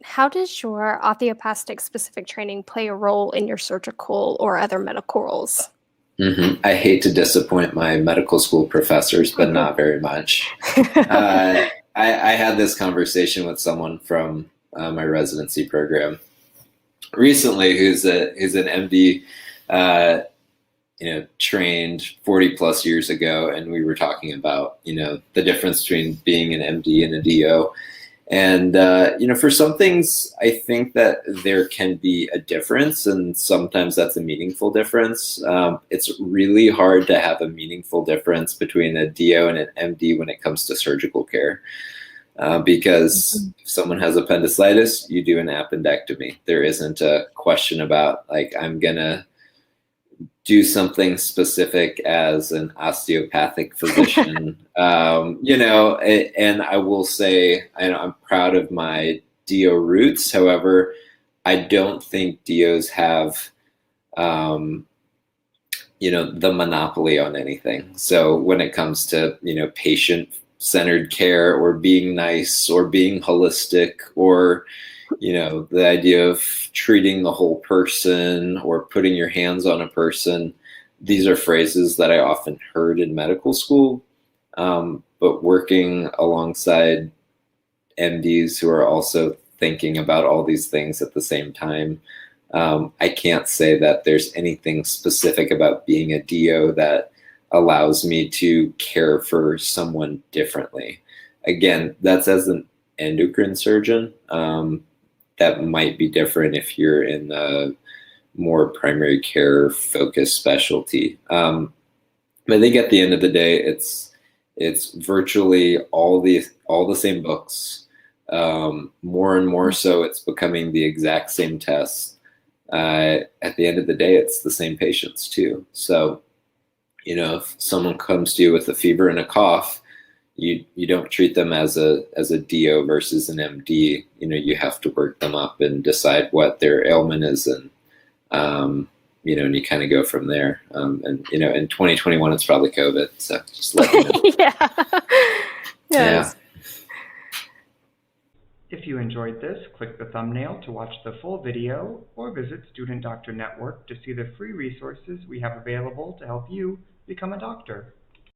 How does your osteopathic specific training play a role in your surgical or other medical roles? I hate to disappoint my medical school professors, but not very much. Uh, I had this conversation with someone from my residency program recently, who's an MD, uh, trained 40 plus years ago, and we were talking about the difference between being an MD and a DO. And for some things, I think that there can be a difference, and sometimes that's a meaningful difference. It's really hard to have a meaningful difference between a DO and an MD when it comes to surgical care, because if someone has appendicitis, you do an appendectomy. There isn't a question about like I'm gonna do something specific as an osteopathic physician. And I will say I'm proud of my DO roots. However, I don't think DOs have, the monopoly on anything. So when it comes to, patient-centered care or being nice or being holistic or the idea of treating the whole person or putting your hands on a person. These are phrases that I often heard in medical school, but working alongside MDs who are also thinking about all these things at the same time, I can't say that there's anything specific about being a DO that allows me to care for someone differently. Again, that's as an endocrine surgeon. That might be different if you're in the more primary care focused specialty. But I think at the end of the day, it's virtually all the same books. More and more so, it's becoming the exact same tests. At the end of the day, it's the same patients too. So, if someone comes to you with a fever and a cough, you don't treat them as a DO versus an MD. You have to work them up and decide what their ailment is, and and you kind of go from there. And in 2021, it's probably COVID. So just let you know. Yeah. Yeah. Yes. If you enjoyed this, click the thumbnail to watch the full video or visit Student Doctor Network to see the free resources we have available to help you become a doctor.